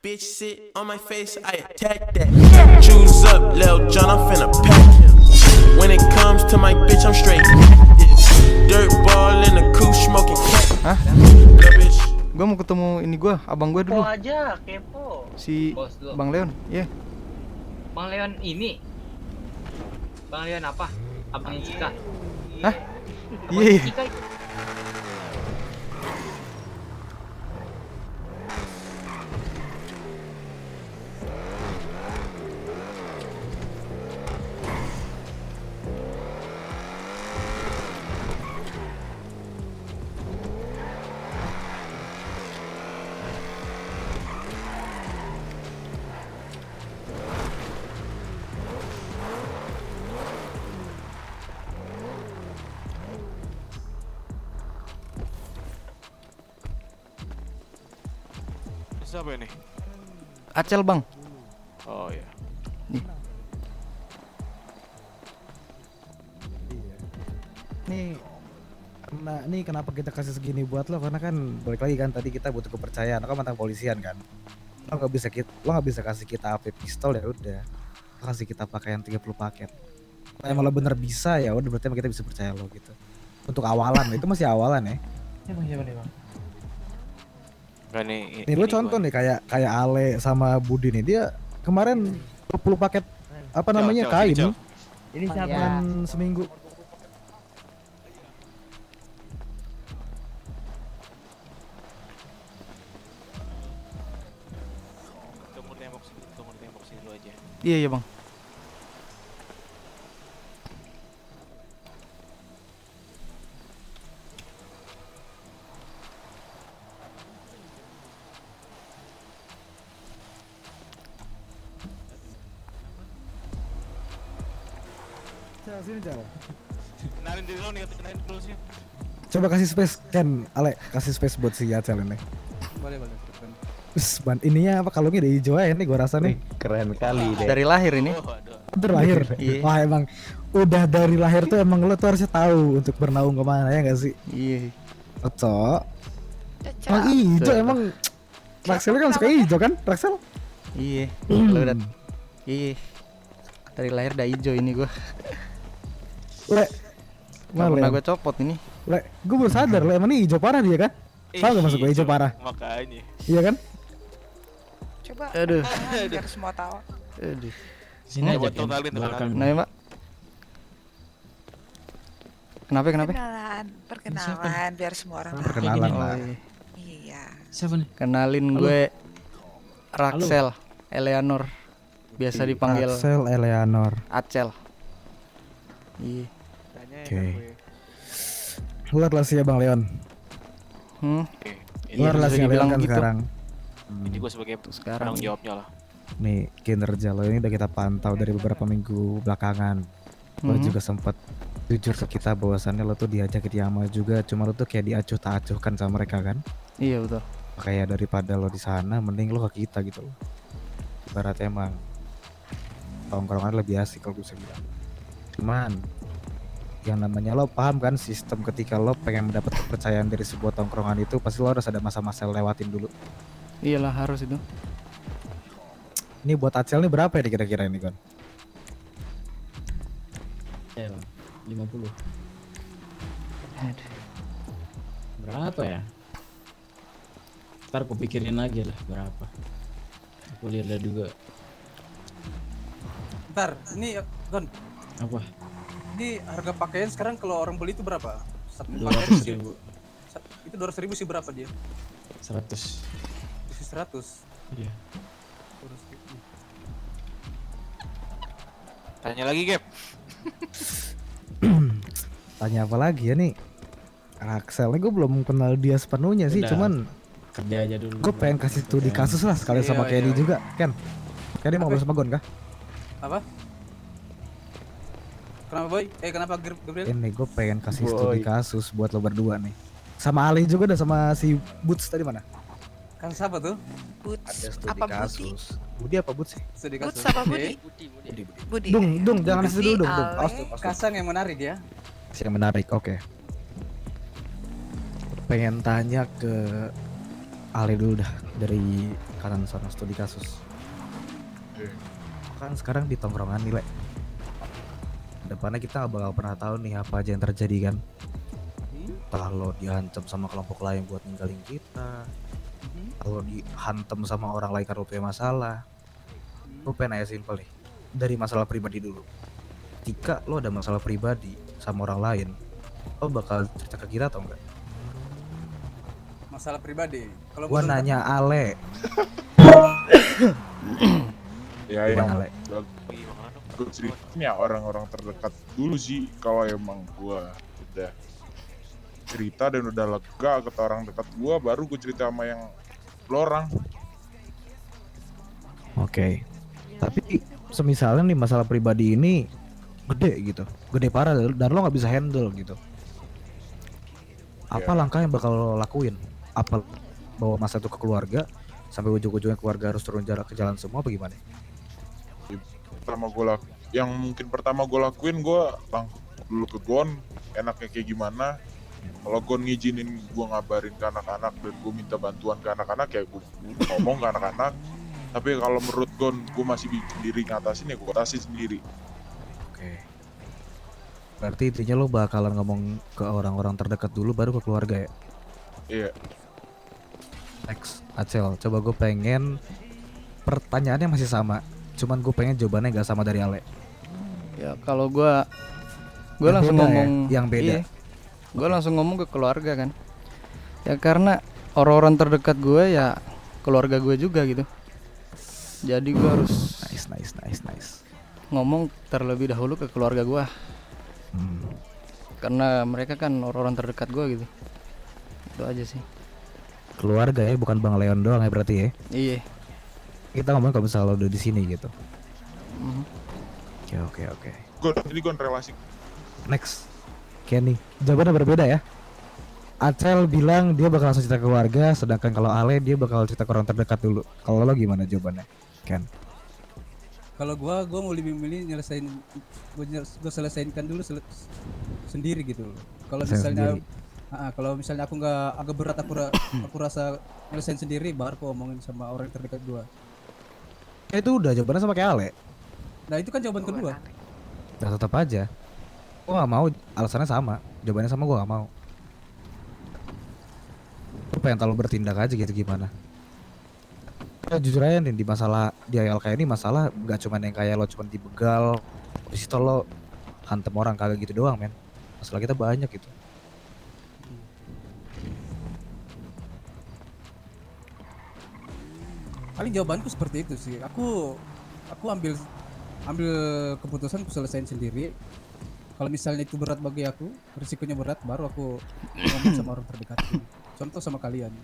Bitch sit on my face, I attack that. Choose up, Lil John, I'm finna pack him. When it comes to my bitch, I'm straight. Dirt ball in the coupe, smoking crack. Hah? Bitch. Gue mau ketemu ini gue, abang gue dulu. Kepo aja, kepo. Si Bos lu. Bang Leon, iya. Bang Leon ini. Bang Leon apa? Abangnya Cika. Hah? Abangnya Iya. Cika. Siapa ini? Acel bang. Oh iya. Nih, nih kenapa kita kasih segini buat lo? Karena kan balik lagi kan tadi kita butuh kepercayaan. Lo kan mantan polisian kan. Lo nggak bisa kasih kita AP pistol ya udah. Lo kasih kita pakaian 30 paket. Kalau emang lo bener bisa ya udah berarti emang kita bisa percaya lo gitu. Untuk awalan itu masih awalan ya. Emang siapa nih bang? Enggak nih. Nih lo contoh nih kayak Ale sama Budi nih dia kemarin 20 paket apa namanya kain Ini siapa? kan seminggu. Tunggu tembok sini dulu aja. Iya iya bang. Sini jalan. Kenalin diri lo nih, kenalin dulu sih. Coba kasih space Ken, Ale kasih space buat si Acel ini. Boleh. Ban ininya apa kalungnya udah hijau ya nih gua rasa nih. Keren kali deh. Dari lahir ini. Oh, aduh. Terlahir. Iya. Wah emang udah dari lahir tuh emang lo tuh harusnya tahu untuk bernaung kemana ya nggak sih? Iya. Cocok. Emang hijau emang. Raxel kan suka hijau kan, Raxel? Iya. Lu udah. Iya. Dari lahir udah hijau ini gue. Le. Gak pernah Le. gue copot ini. Le, gue baru sadar le emang ini hijau parah dia kan? Tahu gak maksud gue hijau parah? Makanya. Iya kan? Coba Aduh. biar semua tahu. Aduh. Sini aja Buat Ken, totalin, belakang. Kenapa mbak? Kenapa? Perkenalan biar semua orang tahu. Perkenalan Oh, lah. iya. Iya. Siapa nih? Kenalin gue Raxel Eleanor. Biasa dipanggil Raxel Eleanor. Acel. Iya. Oke. Luar lah sih ya Bang Leon. Ini Luar lah bisa sih dibilang Leon kan gitu. sekarang. ini gue sebagai Sekarang penanggung jawabnya lah. Nih kinerja lo ini udah kita pantau dari beberapa minggu belakangan. Lo juga sempat jujur ke kita bahwasannya lo tuh diajak ke Yama juga, cuma lo tuh kayak diacuh tak acuhkan sama mereka kan. Iya betul. Kayak daripada lo di sana, mending lo ke kita gitu loh. Ibarat emang tongkrongan lebih asik kalau gue bisa bilang. Cuman yang namanya lo paham kan sistem ketika lo pengen mendapat kepercayaan dari sebuah tongkrongan itu pasti lo harus ada masa-masa lewatin dulu. Iyalah harus itu. Ini buat Acel nih berapa ya kira-kira ini kan? Ya bang, 50. Aduh. Berapa ya? Ntar aku pikirin lagi lah berapa. Aku lihat juga. Ntar, ini Gon, Apa? ini harga pakaian sekarang kalau orang beli itu berapa? Satu pakaian 200.000. itu 200.000 sih berapa dia? 100. Isi 100. Iya. 200.000. Tanya lagi, Gap. Tanya apa lagi ya nih? Raxel nih gue belum kenal dia sepenuhnya sih, Udah. cuman Kerja aja dulu. gue pengen kasih studi kasus lah sekalian sama Iya, Kenny iya. juga kan. Kenny mau ngobrol sama Gon kah? Apa? Kenapa boy? Kenapa Gabriel? Ini gue pengen kasih studi kasus buat lo berdua nih. Sama Ali juga dah, sama si Boots tadi mana? Kan siapa tuh? Boots Ada studi apa Budi? kasus. Budi apa Boots sih? Studi Boots kasus. apa Oke. Budi? Budi. Dung, jangan Budi, disitu dulu, Dung. Ale. Awas tuh, awas tuh. Kasang yang menarik ya. Yang menarik, oke. Pengen tanya ke Ale dulu dah, dari kan seorang studi kasus. Eh. Kan sekarang di tongkrongan nih, Le. Depannya kita nggak bakal pernah tahu nih apa aja yang terjadi kan. Entah lo diancam sama kelompok lain buat ninggalin kita, kalau dihantam sama orang lain karena lo punya masalah. Lo pengen aja simpel nih, dari masalah pribadi dulu. Jika lo ada masalah pribadi sama orang lain, lo bakal cerita ke kita atau enggak? Masalah pribadi. Kalau Gua menurut nanya Ale. Ya Gimana, yang Le? gue ceritain ya orang-orang terdekat dulu sih. Kalau emang gue udah cerita dan udah lega ke orang dekat gue, baru gue cerita sama yang lo orang. Oke. Tapi semisalnya nih masalah pribadi ini gede gitu, gede parah dan lo nggak bisa handle gitu. Apa Ya. langkah yang bakal lo lakuin? Apa bawa masa itu ke keluarga sampai ujung-ujungnya keluarga harus turun jarak ke jalan semua apa gimana? Yang mungkin pertama gue lakuin, gue langsung dulu ke Gon, enaknya kayak gimana. Kalau Gon ngizinin gue ngabarin ke anak-anak dan gue minta bantuan ke anak-anak, ya gue ngomong ke anak-anak. Tapi kalau menurut Gon gue masih sendiri ngatasin, ya gue atasin sendiri. Oke. Berarti intinya lo bakalan ngomong ke orang-orang terdekat dulu baru ke keluarga ya? Iya. Next, Acel, coba gue pengen pertanyaannya masih sama, cuman gue pengen jawabannya nggak sama dari Ale. Ya kalau gua Yang langsung beda ya? ngomong Yang beda. Iya. Gua langsung ngomong ke keluarga kan. Ya karena orang-orang terdekat gue ya keluarga gue juga gitu. Jadi gua harus Nice. ngomong terlebih dahulu ke keluarga gua. Hmm. Karena mereka kan orang-orang terdekat gua gitu. Itu aja sih. Keluarga ya, bukan Bang Leon doang ya berarti ya? Iya. Kita ngomong kalau misalnya lo udah di sini gitu. Mhm. Oke. Gon relasi. Next, Kenny. Jawabannya berbeda ya. Acel bilang dia bakal langsung cerita ke keluarga, sedangkan kalau Ale dia bakal cerita ke orang terdekat dulu. Kalau lo gimana jawabannya, Ken? kalau gua mau lebih milih nyelesain gua selesaikan dulu sendiri gitu loh. Kalau Selesai misalnya sendiri. kalau misalnya aku nggak agak berat aku rasa nyelesain sendiri, baru aku omongin sama orang terdekat gua. Itu udah jawabannya sama kayak Ale. Nah itu kan jawaban kedua. Nah tetap aja. Gua gak mau, alasannya sama. Jawabannya sama, gua gak mau. Lu pengen tahu lo bertindak aja gitu gimana. Ya, jujur aja nih di masalah di ALK ini masalah gak cuman yang kayak lo cuman dibegal, habis itu lo hantem orang kagak gitu doang men. Masalah kita banyak gitu. Paling jawabanku seperti itu sih. Aku ambil keputusan, aku selesain sendiri. Kalau misalnya itu berat bagi aku, risikonya berat, baru aku ngomong sama orang terdekat. Contoh sama kalian.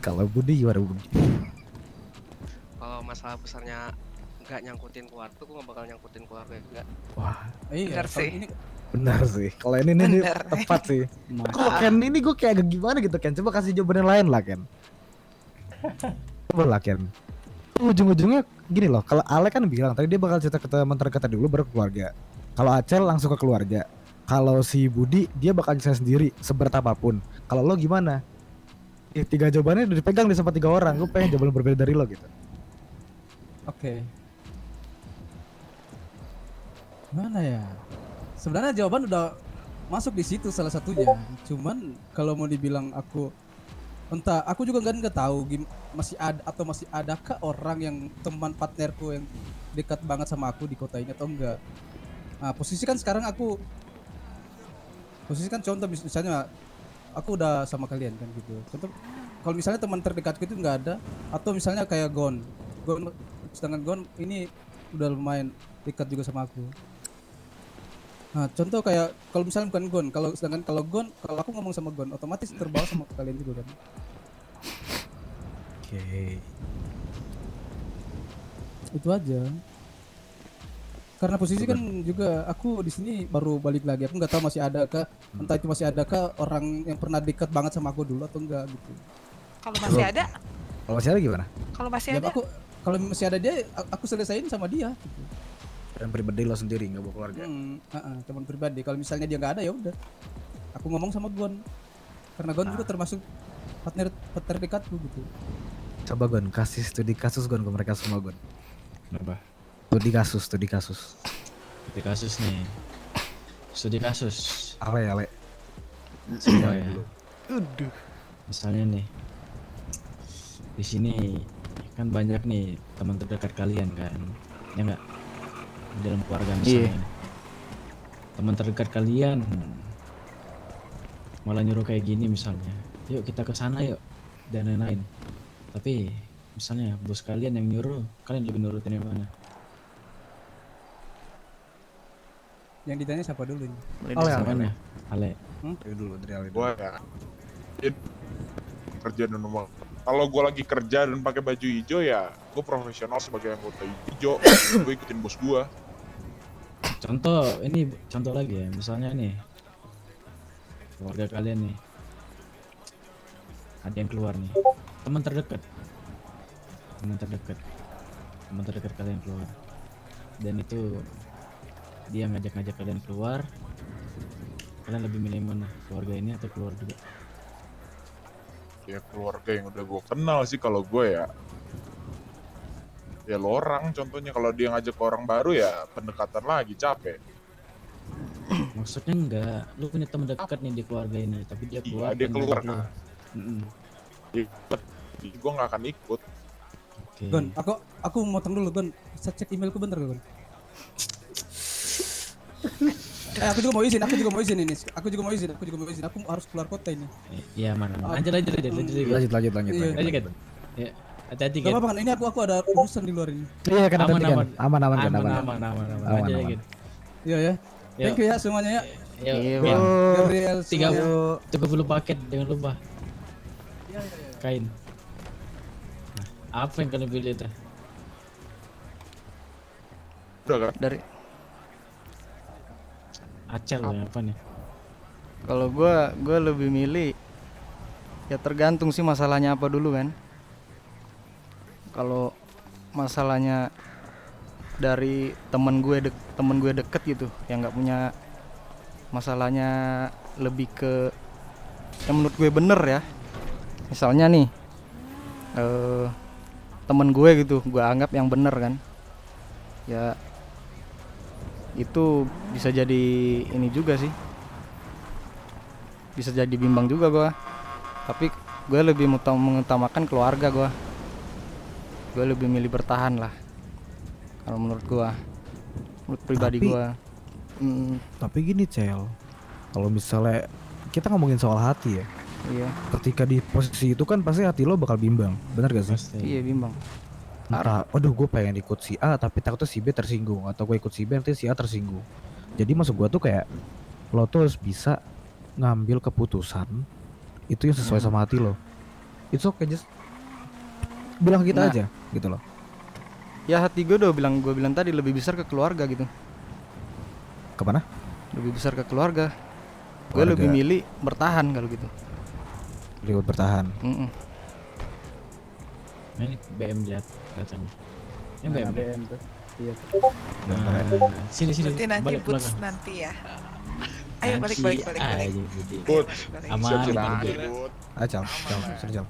Kalau Budi gimana Budi? Kalau masalah besarnya nggak nyangkutin keluarga, gue nggak bakal nyangkutin keluarga enggak. Wah, Iya, Benar kalau sih. ini benar sih. Kalau ini Benar. tepat sih. Kalau Ken ini gue kayak agak gimana gitu Ken. Coba kasih jawaban yang lain lah Ken. Coba lah Ken. Ujung-ujungnya gini loh. Kalau Ale kan bilang tadi dia bakal cerita ke teman terdekatnya dulu baru ke keluarga. Kalau Acel langsung ke keluarga. Kalau si Budi dia bakal cerita sendiri seberat apapun. Kalau lo gimana? Tiga jawabannya udah dipegang di sama 3 orang. Gue pengen jawaban berbeda dari lo gitu. Oke. Mana ya? Sebenarnya jawaban udah masuk di situ salah satunya. Cuman kalau mau dibilang entah, aku juga nggak tahu masih ada atau masih adakah orang yang teman partnerku yang dekat banget sama aku di kota ini atau enggak. Nah, posisi kan contoh misalnya aku udah sama kalian kan gitu. Contoh kalau misalnya teman terdekatku itu nggak ada, atau misalnya kayak Gon, sedangkan Gon ini udah lumayan dekat juga sama aku. Nah, contoh kayak kalau misalnya bukan Gon, kalau Gon, kalau aku ngomong sama Gon, otomatis terbawa sama kalian juga kan. Oke. Itu aja. Karena posisi kan juga aku di sini baru balik lagi. Aku nggak tahu masih ada kah, entah itu masih ada kah orang yang pernah dekat banget sama aku dulu atau enggak gitu. Kalau masih ada, Kalau masih ada gimana? kalau masih Ya, ada, kalau masih ada dia, aku selesaiin sama dia. Gitu. Dan pribadi lo sendiri nggak bawa keluarga. Teman pribadi. Kalau misalnya dia nggak ada ya udah. Aku ngomong sama Gon. Karena Gon juga termasuk partner dekatku gitu. Coba Gon, kasih studi kasus Gon ke mereka semua Gon. Kenapa? Studi kasus. Studi kasus nih. Studi kasus. Ale. Semua ya. Aduh. Misalnya nih, di sini kan banyak nih teman terdekat kalian kan, ya nggak? Di dalam keluarga misalnya. Teman terdekat kalian malah nyuruh kayak gini misalnya, yuk kita ke sana yuk, dan lain-lain. Tapi misalnya bos kalian yang nyuruh, kalian lebih nurutin yang mana? Yang ditanya siapa dulu nih? Ale. Ale. Dulu dari Ale. Gue ya kerja di rumah. Kalau gue lagi kerja dan pakai baju hijau ya gue profesional sebagai anggota hijau. Gue ikutin bos gue. Contoh lagi ya, misalnya nih keluarga kalian nih ada yang keluar nih, teman terdekat kalian keluar, dan itu dia ngajak kalian keluar, kalian lebih milih mana, keluarga ini atau keluar juga? Ya keluarga yang udah gue kenal sih kalau gue ya lo orang contohnya. Kalau dia ngajak orang baru ya pendekatan lagi capek. Maksudnya enggak, lu punya teman dekat nih di keluarga ini, tapi dia keluar. Iya, dia dan keluar. ngajak lu. Gue nggak akan ikut. Oke. Gon, aku motong dulu Gon. Bisa cek emailku bentar Gon. Aku juga mau izin ini. Aku juga mau izin. Aku harus keluar kota ini. Iya, mana. Lanjut. Lanjut. Lanjut kan. Ya, hati-hati Gak kan. apa-apa kan, ini aku ada urusan di luar ini. Iya kan Aman. aman. Lanjut kan. Iya ya. Thank you ya semuanya ya. Iya, Gabriel, 30 paket jangan lupa. Kain. Nah, apa yang kalian pilih itu? Udah kan? Dari Acel ya, apa nih? kalau gue lebih milih ya tergantung sih masalahnya apa dulu kan. Kalau masalahnya dari temen gue deket gitu yang nggak punya, masalahnya lebih ke yang menurut gue bener ya, misalnya nih temen gue gitu gue anggap yang bener kan, ya itu bisa jadi ini juga sih, bisa jadi bimbang juga gue. Tapi gue lebih mengutamakan keluarga gue lebih milih bertahan lah kalau menurut pribadi gue. Tapi gini Cel, kalau misalnya kita ngomongin soal hati ya, Iya. ketika di posisi itu kan pasti hati lo bakal bimbang, benar gak sih? Iya bimbang. Entah, waduh gue pengen ikut si A tapi takutnya si B tersinggung, atau gue ikut si B nanti si A tersinggung. Jadi maksud gue tuh kayak lo tuh harus bisa ngambil keputusan itu yang sesuai sama hati lo. It's okay, just bilang kita aja gitu loh. Ya hati gue bilang tadi lebih besar ke keluarga gitu. Kemana? Lebih besar ke keluarga. Gue lebih milih bertahan kalau gitu. Lebih bertahan. Ini BM lihat katanya. Ini BM tuh. Iya. Sini. Berarti nanti Balik putus belakang. nanti ya. Ayo balik. Bud, Aman. Acal, Jal.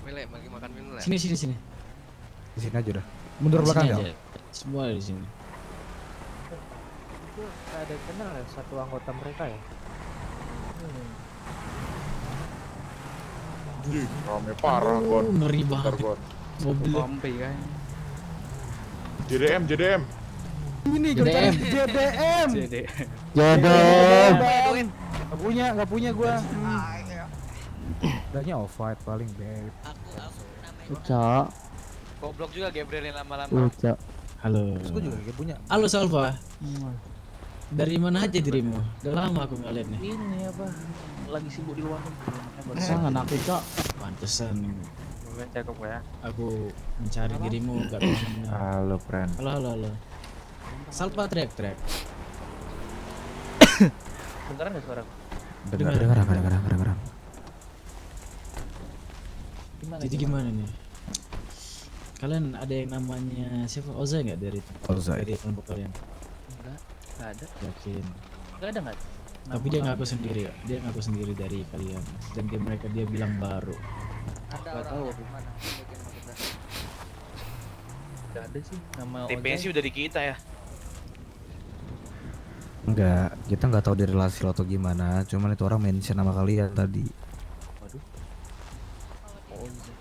Mile, lagi makan minum lah. Sini. Di sini aja udah. Mundur belakang Sini Jal. aja. Semua di sini. Itu ada kenal ya satu anggota mereka ya. Rame parah Gon. Ngeri Bentar, banget. Gon. Mobil. Sampai kan. JDM. Ini JDM. JDM. Gak punya gua. Udahnya off white paling babe. Uca. Goblok juga Gabriel yang lama-lama. Uca. Halo. Gua juga gak punya. Halo Salva. Dari mana aja dirimu? Udah lama aku nggak lihat nih. Ini apa? Lagi sibuk di luar negeri. Sangat aku Cak. Pantesan Cakep ya. aku mencari dirimu gak kemana. Halo friend. Halo. Salva teriak. Dengeran gak suara? Dengar. Jadi gimana nih? Kalian ada yang namanya siapa? Ozai nggak dari Ozai. dari kelompok kalian? Enggak ada. Yakin? Enggak ada enggak? Tapi dia ngaku sendiri, dari kalian. Dan dia bilang baru. Nggak tahu aku. Nggak ada sih nama TPS sih udah di kita ya. Enggak, kita nggak tahu di relasi lo atau gimana. Cuman itu orang mention nama kalian tadi. Waduh. Ozai.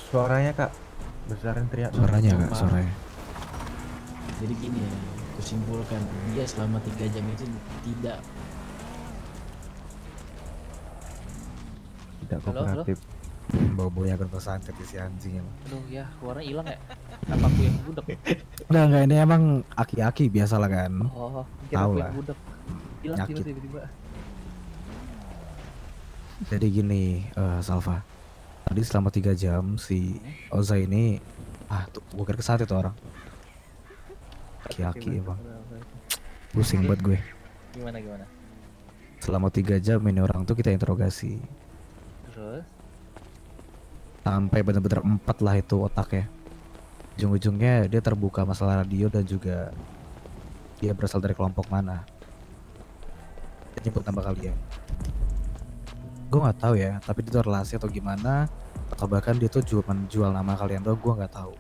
Suaranya kak, besarin teriak. Suaranya kak, suaranya. Jadi gini ya, kusimpulkan dia selama 3 jam itu tidak kooperatif. Bau-baunya kan santet si anjing emang. Aduh ya, suaranya hilang ya. Apa aku yang budak? Enggak, ini emang aki-aki biasa lah kan. Oh, kira Tahu aku lah. yang budak. Hilang Nyakit. tiba-tiba. Jadi gini, Salva. Tadi selama 3 jam si Ozai ini tuh gue kira kesantet tuh orang. Aki-aki emang. Pusing buat gue. Gimana? Selama 3 jam ini orang tuh kita interogasi. Terus? Sampai bener-bener 4 lah itu otaknya. Ujung-ujungnya dia terbuka masalah radio dan juga dia berasal dari kelompok mana. Dia nyebut nama kalian. Gue nggak tahu ya, tapi itu relasi atau gimana, atau bahkan dia tuh jual nama kalian tuh gue nggak tahu.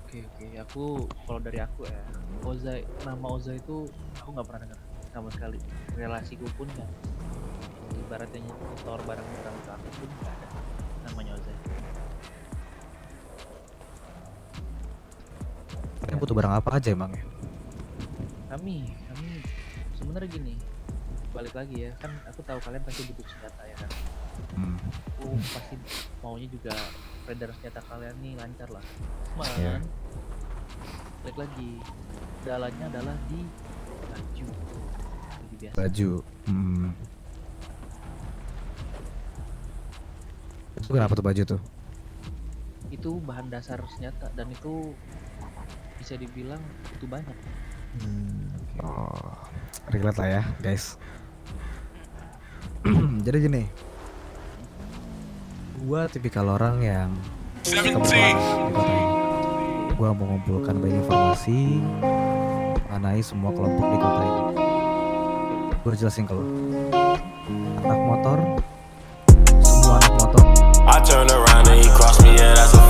Oke, aku kalau dari aku ya, nama Ozai itu aku nggak pernah dengar sama sekali. Relasiku pun nggak. Ibaratnya nyetor barang ke aku pun nggak ada namanya Ozai. Kalian butuh barang apa aja emang ya? Kami sebenarnya gini, balik lagi ya, kan aku tahu kalian pasti butuh senjata ya kan. Aku pasti maunya juga peredaran senjata kalian nih lancar lah. Cuman balik lagi, jalannya adalah di baju. Jadi biasa. Baju. Itu kenapa tuh baju tuh? Itu bahan dasar senjata dan itu bisa dibilang itu banyak. Oh, relate lah ya guys. Jadi gini, gua tipikal orang yang suka berperang di kota ini. Gua mau mengumpulkan banyak informasi mengenai semua kelompok di kota ini. Gua jelasin ke lo, anak motor, semua anak motor. I turn around and he crossed me, yeah, that's a